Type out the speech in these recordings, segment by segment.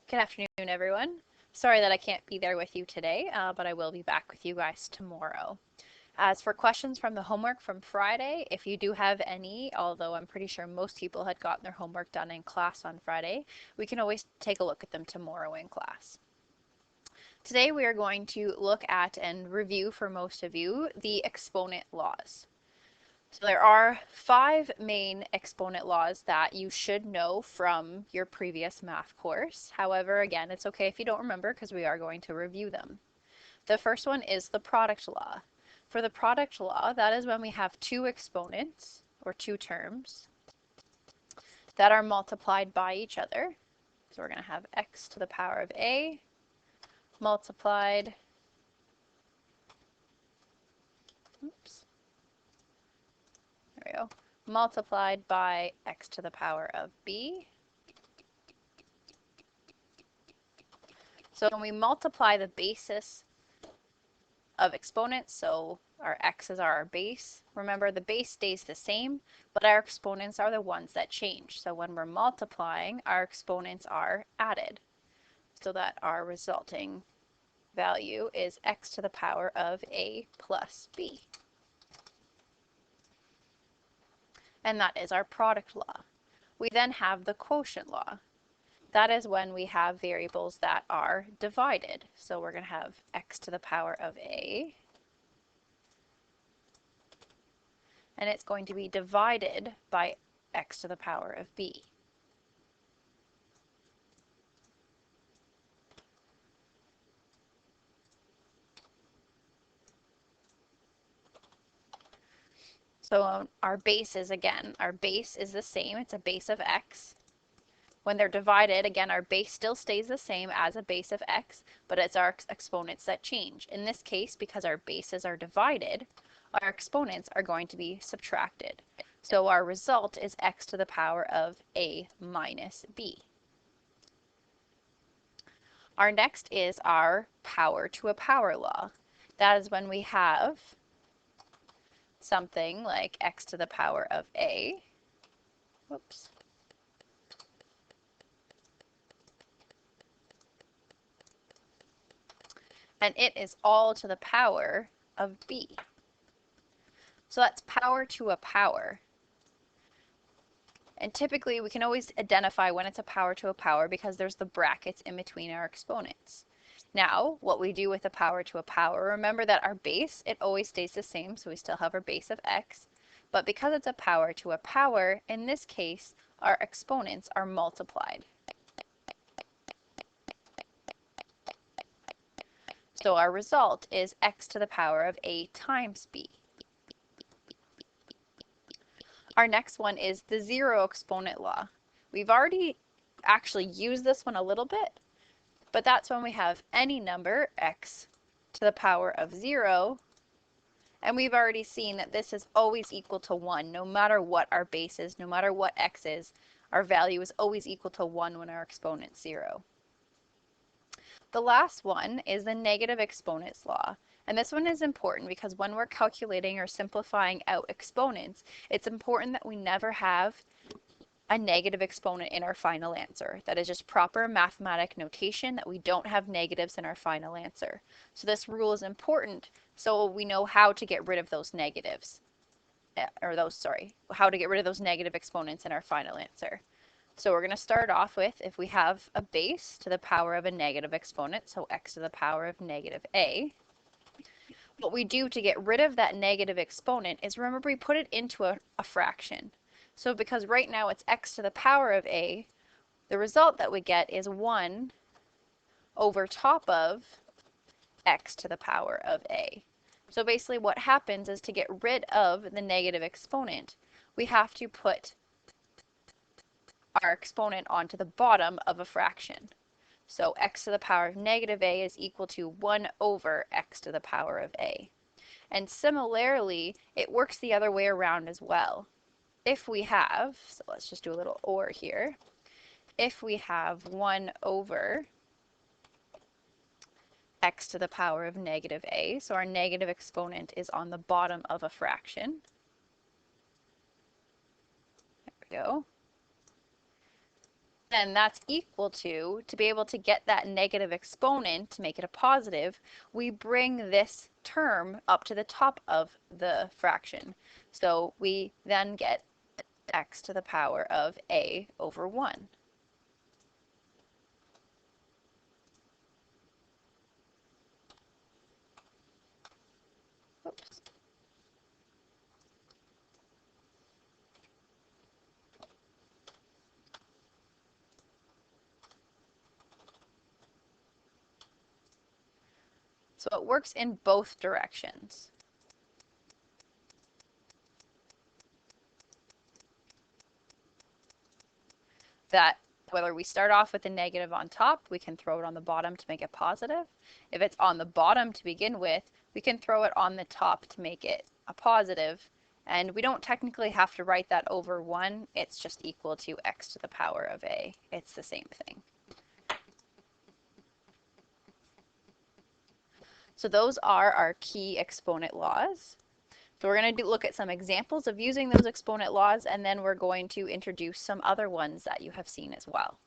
Good afternoon, everyone. Sorry that I can't be there with you today, but I will be back with you guys tomorrow. As for questions from the homework from Friday, if you do have any, although I'm pretty sure most people had gotten their homework done in class on Friday, we can always take a look at them tomorrow in class. Today we are going to look at and review for most of you the exponent laws. So there are 5 main exponent laws that you should know from your previous math course. However, again, it's okay if you don't remember because we are going to review them. The first one is the product law. For the product law, that is when we have 2 exponents, or 2 terms, that are multiplied by each other. So we're going to have x to the power of a multiplied, there we go, multiplied by x to the power of b. So when we multiply the basis of exponents, so our x's are our base, remember the base stays the same, but our exponents are the ones that change. So when we're multiplying, our exponents are added, so that our resulting value is x to the power of a plus b. And that is our product law. We then have the quotient law. That is when we have variables that are divided. So we're going to have x to the power of a, and it's going to be divided by x to the power of b. So our bases, again, our base is the same. It's a base of x. When they're divided, again, our base still stays the same as a base of x, but it's our exponents that change. In this case, because our bases are divided, our exponents are going to be subtracted. So our result is x to the power of a minus b. Our next is our power to a power law. That is when we have something like x to the power of a, whoops, and it is all to the power of b. So that's power to a power. And typically we can always identify when it's a power to a power because there's the brackets in between our exponents. Now, what we do with a power to a power, remember that our base, it always stays the same, so we still have our base of x. But because it's a power to a power, in this case, our exponents are multiplied. So our result is x to the power of a times b. Our next one is the zero exponent law. We've already actually used this one a little bit, but that's when we have any number, x to the power of 0, and we've already seen that this is always equal to 1, no matter what our base is, no matter what x is, our value is always equal to 1 when our exponent's 0. The last one is the negative exponents law. And this one is important because when we're calculating or simplifying out exponents, it's important that we never have a negative exponent in our final answer. That is just proper mathematic notation that we don't have negatives in our final answer. So this rule is important so we know how to get rid of those negatives, how to get rid of those negative exponents in our final answer. So we're going to start off with, if we have a base to the power of a negative exponent, so x to the power of negative a, what we do to get rid of that negative exponent is, remember, we put it into a fraction. So because right now it's x to the power of a, the result that we get is 1 over top of x to the power of a. So basically what happens is, to get rid of the negative exponent, we have to put our exponent onto the bottom of a fraction. So x to the power of negative a is equal to 1 over x to the power of a. And similarly, it works the other way around as well. If we have, so let's just do a little or here, if we have 1 over x to the power of negative a, so our negative exponent is on the bottom of a fraction. There we go. then that's equal to be able to get that negative exponent, to make it a positive, we bring this term up to the top of the fraction. So we then get x to the power of a over 1. Oops. So it works in both directions. That whether we start off with a negative on top, we can throw it on the bottom to make it positive. If it's on the bottom to begin with, we can throw it on the top to make it a positive. And we don't technically have to write that over 1. It's just equal to x to the power of a. It's the same thing. So those are our key exponent laws. So we're going to look at some examples of using those exponent laws, and then we're going to introduce some other ones that you have seen as well.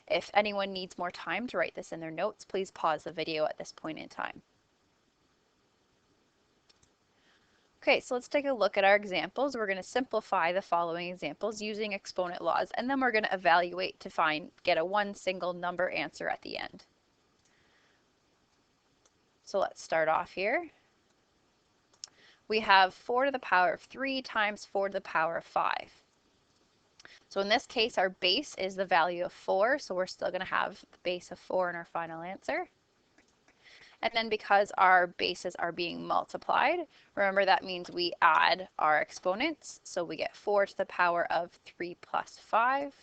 If anyone needs more time to write this in their notes, please pause the video at this point in time. Okay, so let's take a look at our examples. We're going to simplify the following examples using exponent laws, and then we're going to evaluate to get a one single number answer at the end. So let's start off here. We have 4 to the power of 3 times 4 to the power of 5. So in this case, our base is the value of 4, so we're still going to have the base of 4 in our final answer. And then because our bases are being multiplied, remember that means we add our exponents. So we get 4 to the power of 3 plus 5,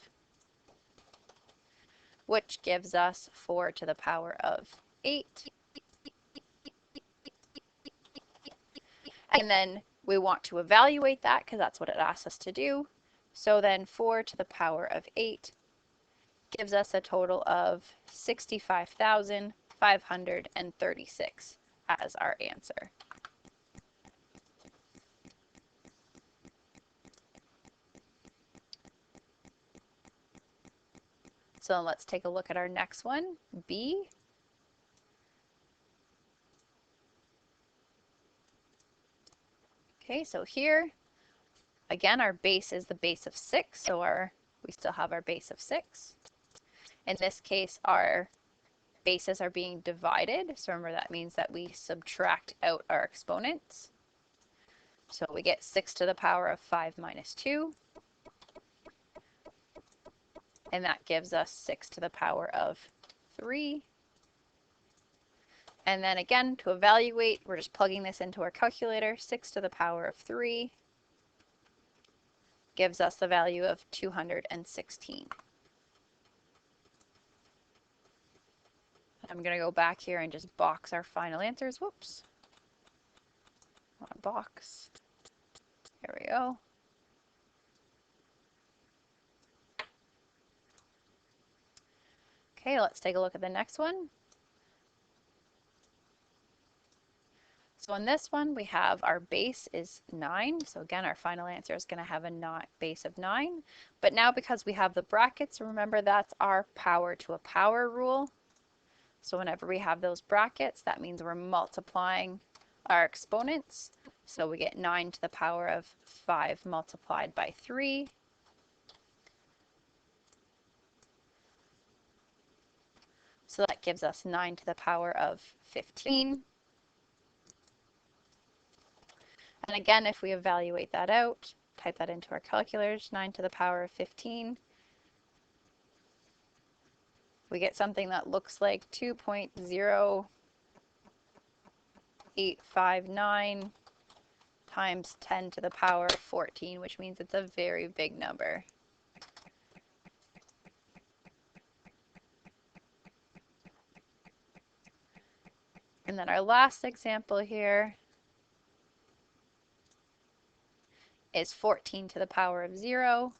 which gives us 4 to the power of 8. And then we want to evaluate that because that's what it asks us to do. So then 4 to the power of 8 gives us a total of 65,536 as our answer. So let's take a look at our next one, B. Okay, so here, again, our base is the base of 6, so we still have our base of 6. In this case, our bases are being divided, so remember that means that we subtract out our exponents. So we get 6 to the power of 5 minus 2, and that gives us 6 to the power of 3. And then again, to evaluate, we're just plugging this into our calculator. 6 to the power of 3 gives us the value of 216. I'm going to go back here and just box our final answers. Whoops. Box. There we go. Okay, let's take a look at the next one. So in this one, we have our base is 9. So again, our final answer is going to have a base of 9. But now because we have the brackets, remember that's our power to a power rule. So whenever we have those brackets, that means we're multiplying our exponents. So we get 9 to the power of 5 multiplied by 3. So that gives us 9 to the power of 15. And again, if we evaluate that out, type that into our calculators, 9 to the power of 15, we get something that looks like 2.0859 times 10 to the power of 14, which means it's a very big number. And then our last example here is 14 to the power of 0.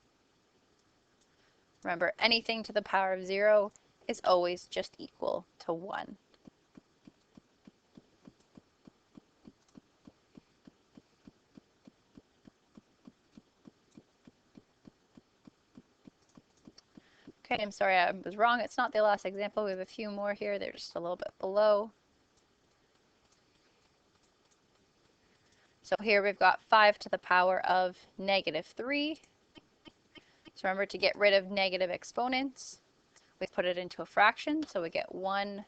Remember, anything to the power of 0 is always just equal to 1. Okay, I'm sorry I was wrong. It's not the last example. We have a few more here. They're just a little bit below. So here we've got 5 to the power of -3. So remember, to get rid of negative exponents, we put it into a fraction. So we get 1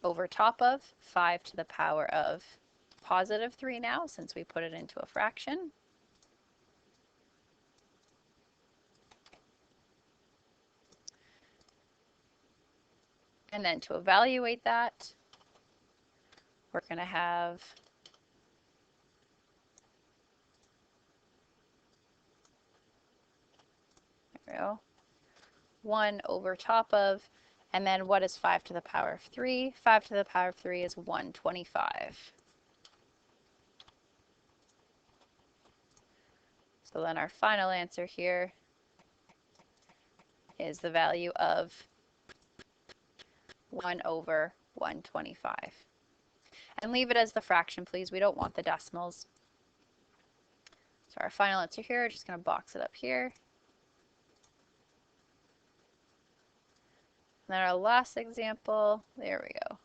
over top of 5 to the power of +3 now, since we put it into a fraction. And then to evaluate that, we're going to have there we go, 1 over top of, and then what is 5 to the power of 3? 5 to the power of 3 is 125. So then our final answer here is the value of 1 over 125. And leave it as the fraction, please. We don't want the decimals. So our final answer here, just going to box it up here. And then our last example, there we go.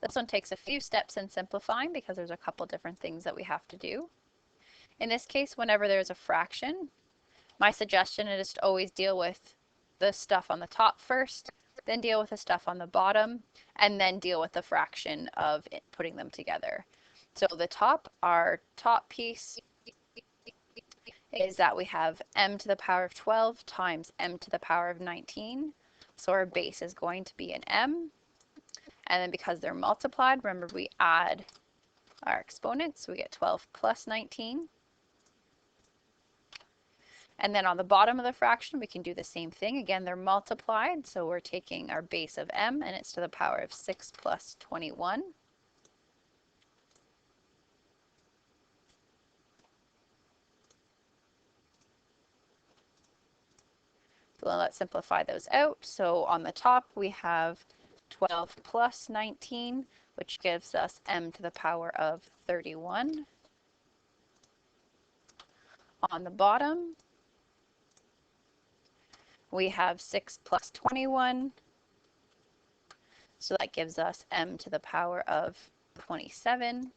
This one takes a few steps in simplifying because there's a couple different things that we have to do. In this case, whenever there's a fraction, my suggestion is to always deal with the stuff on the top first, then deal with the stuff on the bottom, and then deal with the fraction of it, putting them together. So the top, our top piece is that we have m to the power of 12 times m to the power of 19. So our base is going to be an m. And then because they're multiplied, remember we add our exponents, so we get 12 plus 19. And then on the bottom of the fraction, we can do the same thing. Again, they're multiplied, so we're taking our base of m, and it's to the power of 6 plus 21. So then let's simplify those out. So on the top, we have 12 plus 19, which gives us m to the power of 31. On the bottom, we have 6 plus 21, so that gives us m to the power of 27.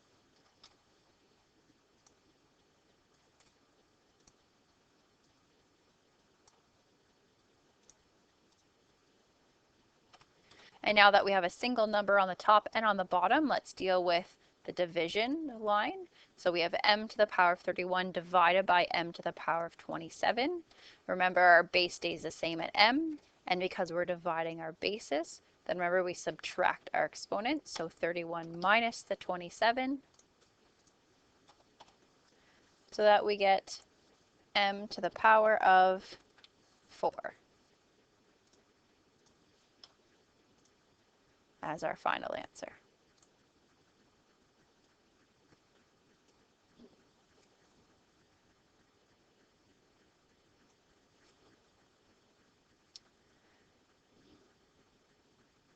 And now that we have a single number on the top and on the bottom, let's deal with the division line. So we have m to the power of 31 divided by m to the power of 27. Remember, our base stays the same at m, and because we're dividing our bases, then remember we subtract our exponent, so 31 minus the 27, so that we get m to the power of 4 as our final answer.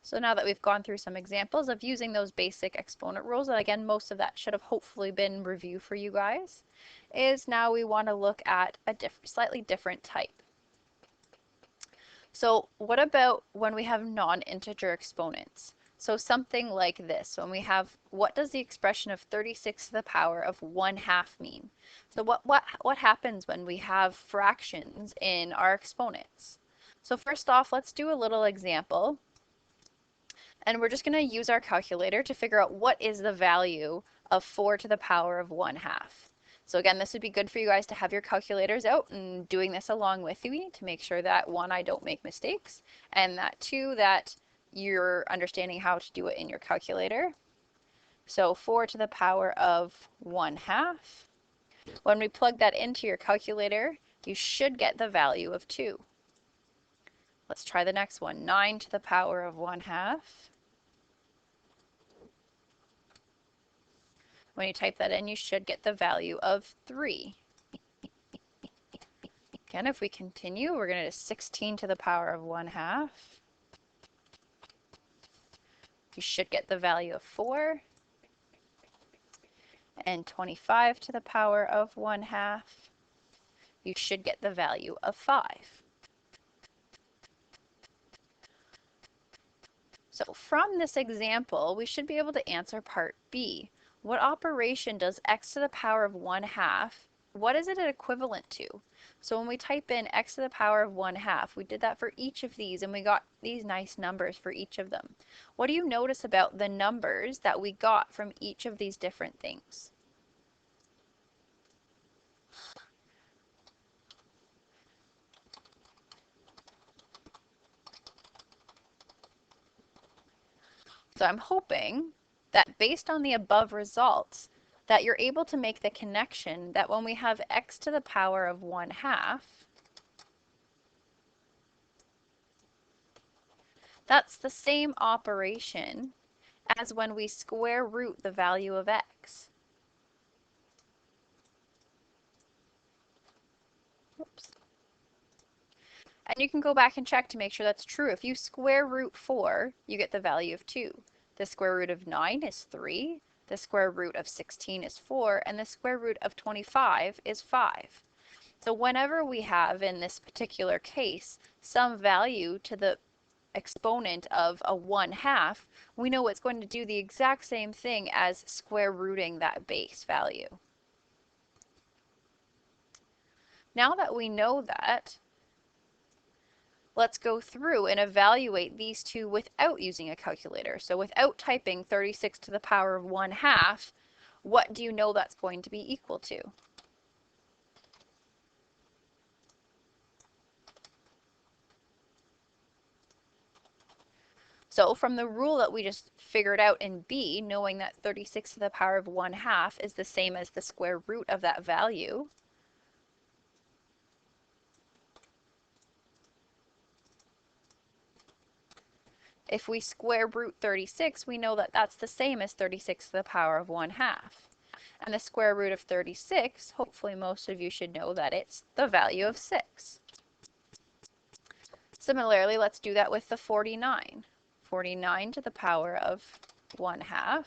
So now that we've gone through some examples of using those basic exponent rules, and again, most of that should have hopefully been review for you guys, is now we want to look at a slightly different type. So what about when we have non-integer exponents? So something like this, when we have, what does the expression of 36 to the power of 1/2 mean? So what happens when we have fractions in our exponents? So first off, let's do a little example. And we're just going to use our calculator to figure out what is the value of 4 to the power of 1/2. So again, this would be good for you guys to have your calculators out and doing this along with me to make sure that, one, I don't make mistakes, and that, two, that you're understanding how to do it in your calculator. So 4 to the power of 1/2. When we plug that into your calculator, you should get the value of 2. Let's try the next one. 9 to the power of 1/2. When you type that in, you should get the value of 3. Again, if we continue, we're going to do 16 to the power of 1/2. You should get the value of 4. and 25 to the power of 1/2, you should get the value of 5. So from this example, we should be able to answer part B. What operation does x to the power of 1/2, what is it equivalent to? So when we type in x to the power of 1/2, we did that for each of these and we got these nice numbers for each of them. What do you notice about the numbers that we got from each of these different things? So I'm hoping that based on the above results, that you're able to make the connection that when we have x to the power of 1/2, that's the same operation as when we square root the value of x. Oops. And you can go back and check to make sure that's true. If you square root 4, you get the value of 2. The square root of 9 is 3. The square root of 16 is 4. And the square root of 25 is 5. So whenever we have, in this particular case, some value to the exponent of a 1/2, we know it's going to do the exact same thing as square rooting that base value. Now that we know that, let's go through and evaluate these two without using a calculator. So without typing 36 to the power of 1/2, what do you know that's going to be equal to? So from the rule that we just figured out in B, knowing that 36 to the power of 1/2 is the same as the square root of that value, if we square root 36, we know that that's the same as 36 to the power of 1/2. And the square root of 36, hopefully most of you should know that it's the value of 6. Similarly, let's do that with the 49. 49 to the power of 1/2.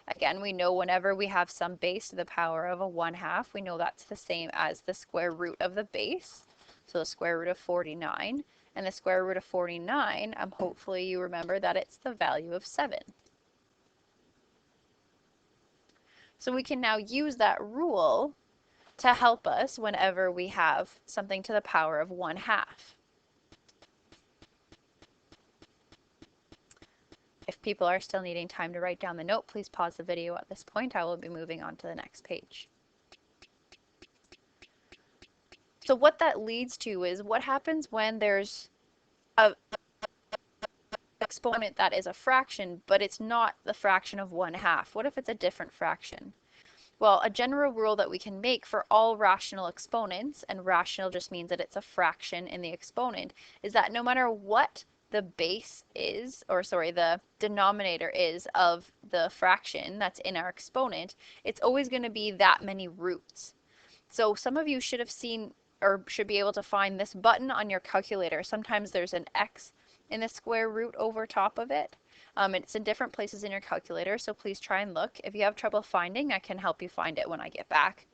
Again, we know whenever we have some base to the power of a 1/2, we know that's the same as the square root of the base. So the square root of 49. And the square root of 49, hopefully you remember that it's the value of 7. So we can now use that rule to help us whenever we have something to the power of 1/2. If people are still needing time to write down the note, please pause the video at this point. I will be moving on to the next page. So what that leads to is what happens when there's a exponent that is a fraction, but it's not the fraction of 1/2. What if it's a different fraction? Well, a general rule that we can make for all rational exponents, and rational just means that it's a fraction in the exponent, is that no matter what the base is, or sorry, the denominator is of the fraction that's in our exponent, it's always going to be that many roots. So some of you should have seen or should be able to find this button on your calculator. Sometimes there's an X in the square root over top of it. It's in different places in your calculator, so please try and look. If you have trouble finding, I can help you find it when I get back.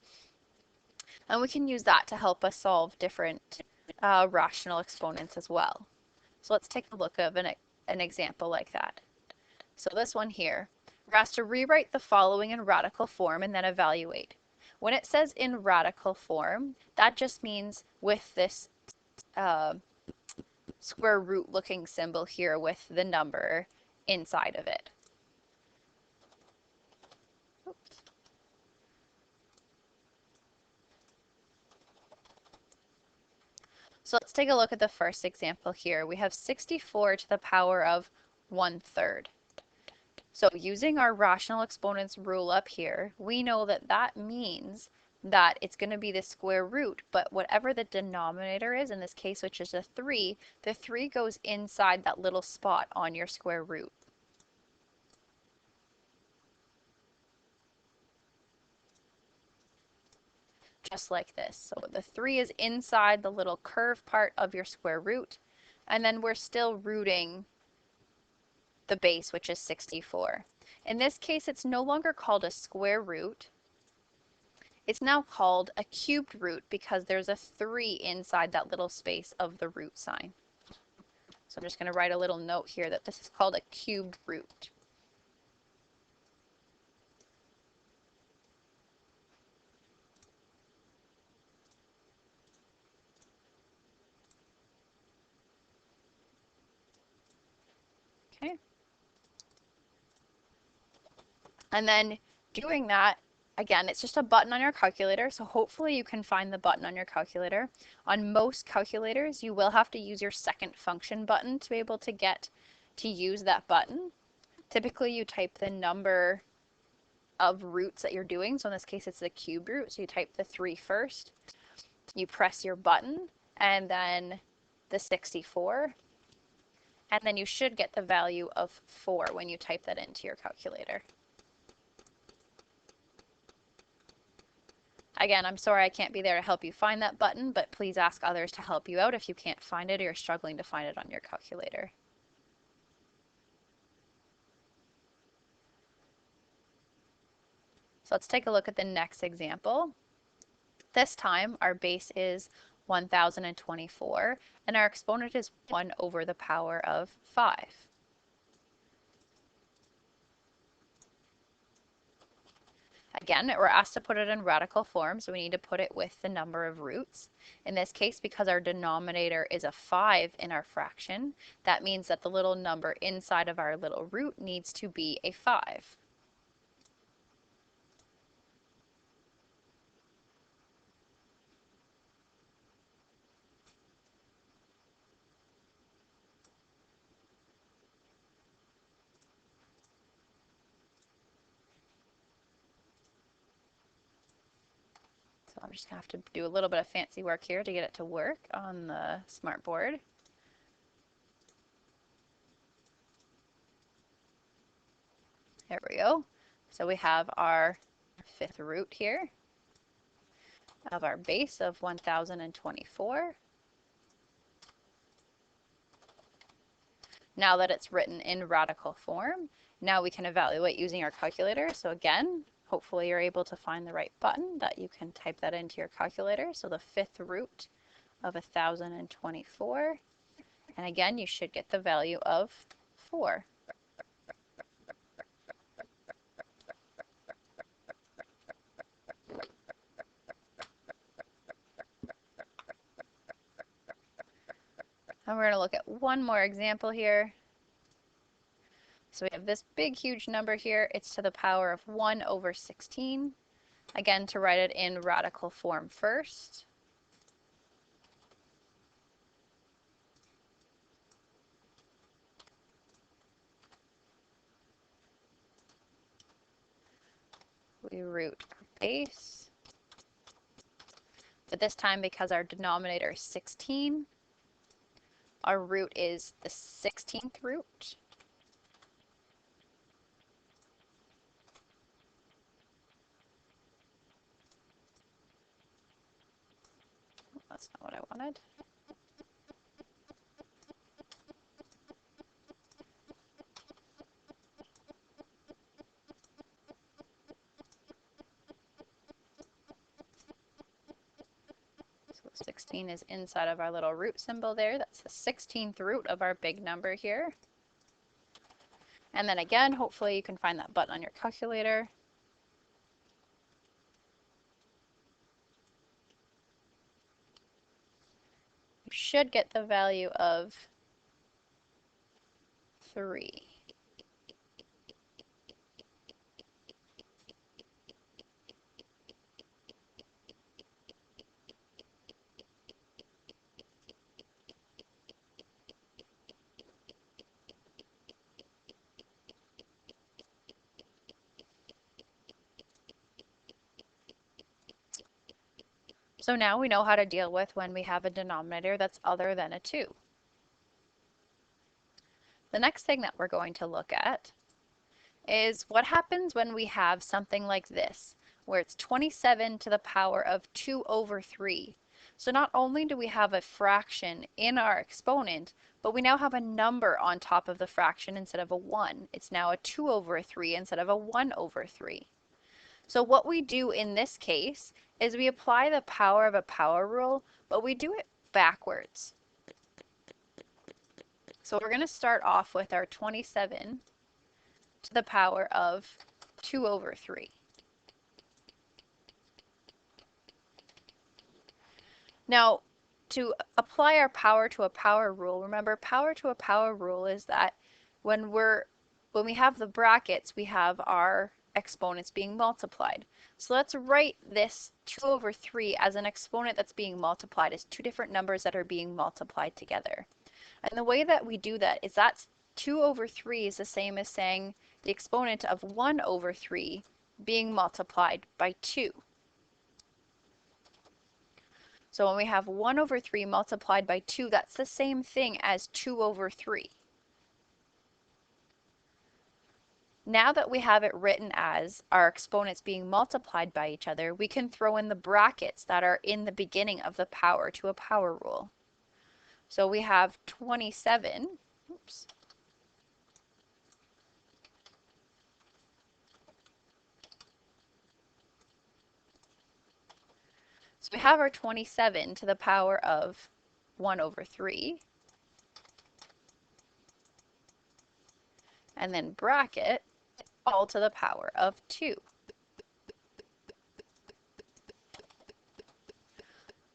And we can use that to help us solve different rational exponents as well. So let's take a look at an example like that. So this one here, we're asked to rewrite the following in radical form and then evaluate. When it says in radical form, that just means with this square root looking symbol here with the number inside of it. Oops. So let's take a look at the first example here. We have 64 to the power of 1/3. So using our rational exponents rule up here, we know that that means that it's going to be the square root, but whatever the denominator is, in this case, which is a 3, the 3 goes inside that little spot on your square root. Just like this. So the 3 is inside the little curved part of your square root, and then we're still rooting the base, which is 64. In this case, it's no longer called a square root. It's now called a cubed root because there's a 3 inside that little space of the root sign. So I'm just going to write a little note here that this is called a cubed root. Okay. And then doing that, again, it's just a button on your calculator, so hopefully you can find the button on your calculator. On most calculators, you will have to use your second function button to be able to get to use that button. Typically, you type the number of roots that you're doing. So in this case, it's the cube root. So you type the 3 first, you press your button, and then the 64. And then you should get the value of 4 when you type that into your calculator. Again, I'm sorry I can't be there to help you find that button, but please ask others to help you out if you can't find it or you're struggling to find it on your calculator. So let's take a look at the next example. This time our base is 1024 and our exponent is 1 over the power of 5. Again, we're asked to put it in radical form, so we need to put it with the number of roots. In this case, because our denominator is a 5 in our fraction, that means that the little number inside of our little root needs to be a 5. So I'm just going to have to do a little bit of fancy work here to get it to work on the smartboard. There we go. So we have our 5th root here of our base of 1024. Now that it's written in radical form, now we can evaluate using our calculator. So again, hopefully you're able to find the right button that you can type that into your calculator. So the 5th root of 1024. And again, you should get the value of 4. And we're going to look at one more example here. So we have this big, huge number here. It's to the power of 1 over 16. Again, to write it in radical form first. We root our base. But this time, because our denominator is 16, our root is the 16th root. That's not what I wanted. So 16 is inside of our little root symbol there. That's the 16th root of our big number here. And then again, hopefully you can find that button on your calculator. You should get the value of 3. So now we know how to deal with when we have a denominator that's other than a 2. The next thing that we're going to look at is what happens when we have something like this, where it's 27 to the power of 2 over 3. So not only do we have a fraction in our exponent, but we now have a number on top of the fraction instead of a 1. It's now a 2 over 3 instead of a 1 over 3. So what we do in this case is we apply the power of a power rule, but we do it backwards. So we're going to start off with our 27 to the power of 2 over 3. Now, to apply our power to a power rule, remember power to a power rule is that when we have the brackets, we have our exponents being multiplied. So let's write this 2 over 3 as an exponent that's being multiplied as two different numbers that are being multiplied together. And the way that we do that is that 2 over 3 is the same as saying the exponent of 1 over 3 being multiplied by 2. So when we have 1 over 3 multiplied by 2, that's the same thing as 2 over 3. Now that we have it written as our exponents being multiplied by each other, we can throw in the brackets that are in the beginning of the power to a power rule. So we have 27, oops, so we have our 27 to the power of 1 over 3, and then bracket all to the power of 2.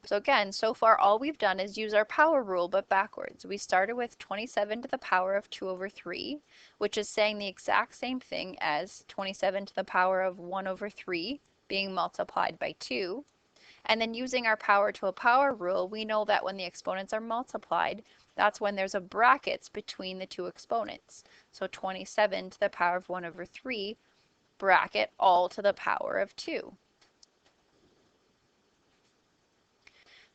So again, so far all we've done is use our power rule, but backwards. We started with 27 to the power of 2 over 3, which is saying the exact same thing as 27 to the power of 1 over 3 being multiplied by 2. And then using our power to a power rule, we know that when the exponents are multiplied, that's when there's a brackets between the two exponents. So 27 to the power of 1 over 3, bracket all to the power of 2.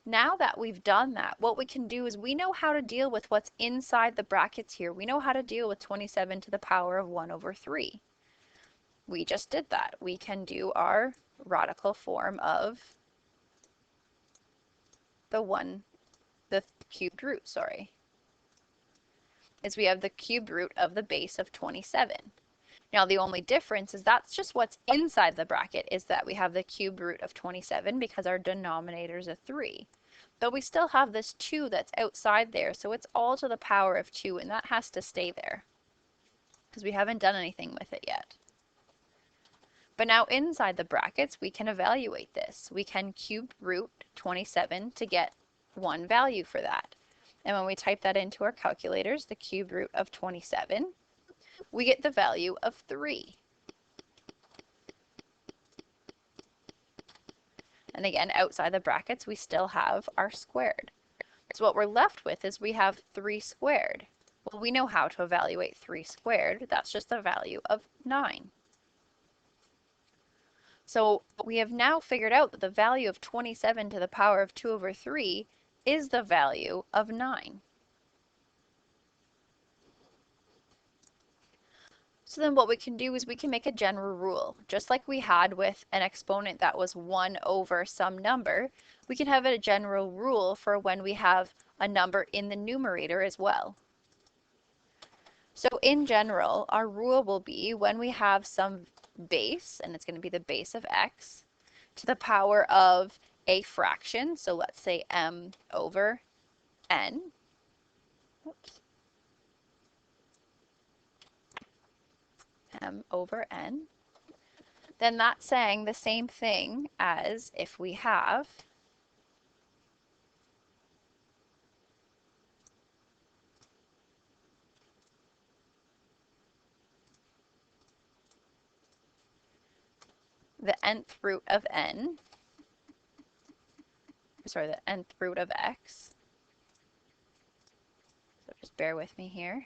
Now that we've done that, what we can do is we know how to deal with what's inside the brackets here. We know how to deal with 27 to the power of 1 over 3. We just did that. We can do our radical form of the cubed root, is we have the cubed root of the base of 27. Now the only difference is that's just what's inside the bracket, is that we have the cube root of 27 because our denominator is a 3. But we still have this 2 that's outside there, so it's all to the power of 2, and that has to stay there because we haven't done anything with it yet. But now inside the brackets, we can evaluate this. We can cube root 27 to get one value for that. And when we type that into our calculators, the cube root of 27, we get the value of 3. And again, outside the brackets, we still have our squared. So what we're left with is we have 3 squared. Well, we know how to evaluate 3 squared. That's just the value of 9. So we have now figured out that the value of 27 to the power of 2 over 3 is the value of 9. So then what we can do is we can make a general rule. Just like we had with an exponent that was 1 over some number, we can have a general rule for when we have a number in the numerator as well. So in general, our rule will be when we have some base, and it's going to be the base of x, to the power of a fraction, so let's say m over n. Oops. M over n, then that's saying the same thing as if we have the nth root of n, sorry, the nth root of x. So just bear with me here.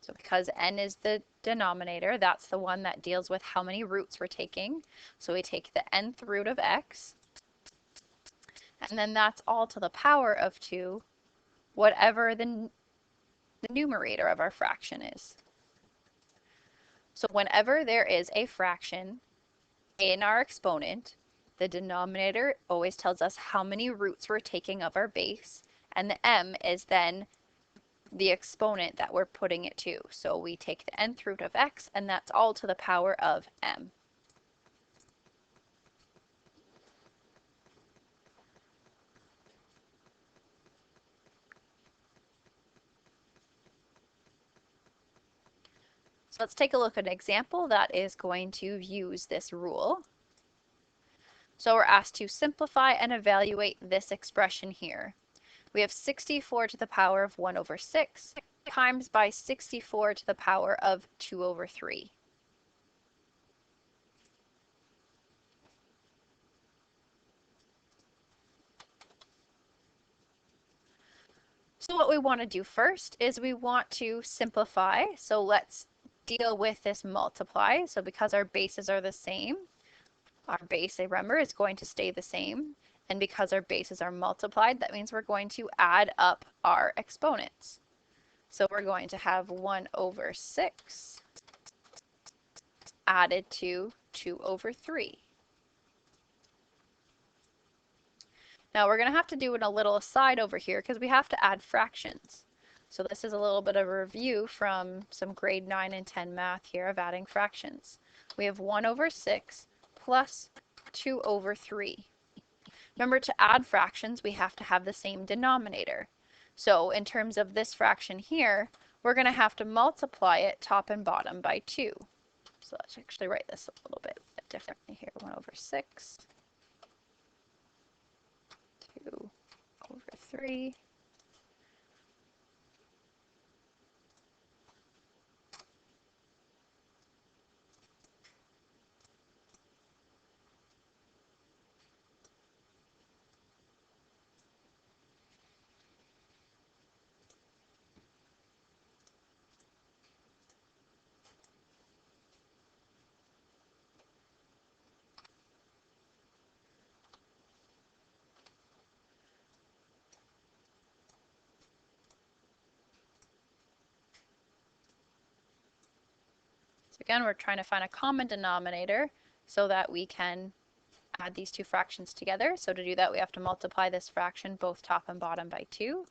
So because n is the denominator, that's the one that deals with how many roots we're taking. So we take the nth root of x, and then that's all to the power of 2, whatever the the numerator of our fraction is. So whenever there is a fraction in our exponent, the denominator always tells us how many roots we're taking of our base, and the m is then the exponent that we're putting it to. So we take the nth root of x, and that's all to the power of m. So let's take a look at an example that is going to use this rule. So we're asked to simplify and evaluate this expression here. We have 64 to the power of 1 over 6 times by 64 to the power of 2 over 3. So what we want to do first is we want to simplify. So let's deal with this multiply. So because our bases are the same, our base, remember, is going to stay the same. And because our bases are multiplied, that means we're going to add up our exponents. So we're going to have 1 over 6 added to 2 over 3. Now we're going to have to do a little aside over here because we have to add fractions. So this is a little bit of a review from some grade 9 and 10 math here of adding fractions. We have 1 over 6 plus 2 over 3. Remember, to add fractions, we have to have the same denominator. So in terms of this fraction here, we're going to have to multiply it top and bottom by 2. So let's actually write this a little bit differently here. 1 over 6, 2 over 3. So again, we're trying to find a common denominator so that we can add these two fractions together. So to do that, we have to multiply this fraction both top and bottom by 2.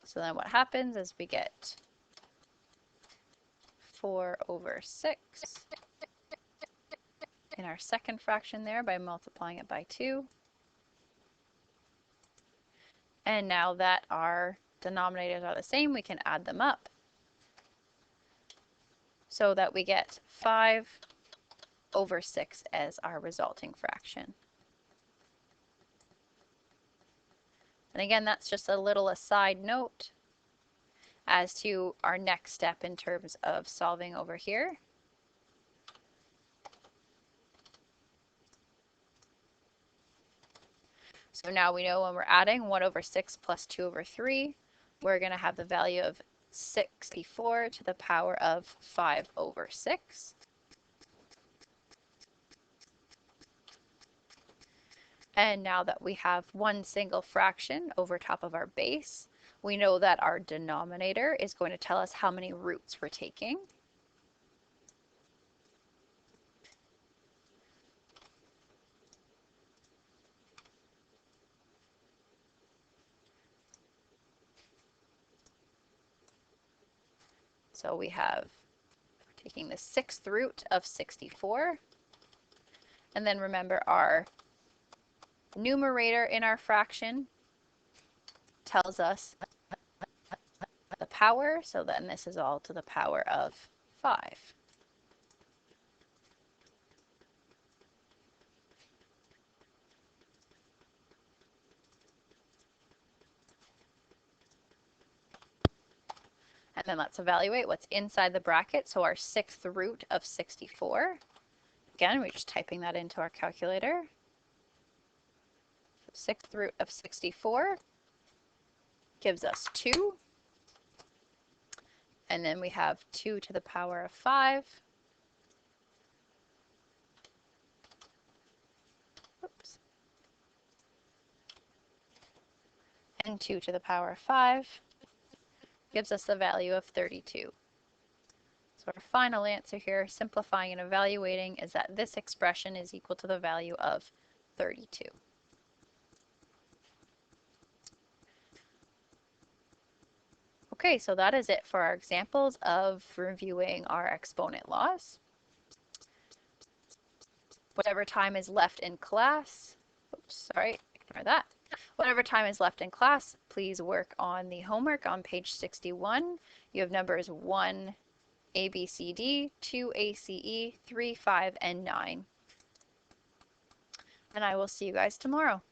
So then what happens is we get 4 over 6 in our second fraction there by multiplying it by 2. And now that our denominators are the same, we can add them up so that we get 5 over 6 as our resulting fraction. And again, that's just a little aside note as to our next step in terms of solving over here. So now we know when we're adding 1 over 6 plus 2 over 3, we're going to have the value of 64 to the power of 5 over 6. And now that we have one single fraction over top of our base, we know that our denominator is going to tell us how many roots we're taking. So we have taking the 6th root of 64. And then remember, our numerator in our fraction tells us the power, so then this is all to the power of 5. And then let's evaluate what's inside the bracket. So our 6th root of 64. Again, we're just typing that into our calculator. 6th root of 64 gives us 2. And then we have 2 to the power of 5. and 2 to the power of 5 gives us the value of 32. So our final answer here, simplifying and evaluating, is that this expression is equal to the value of 32. Okay, so that is it for our examples of reviewing our exponent laws. Whatever time is left in class, oops, sorry, ignore that. Whatever time is left in class, please work on the homework on page 61. You have numbers 1, A, B, C, D, 2, A, C, E, 3, 5, and 9. And I will see you guys tomorrow.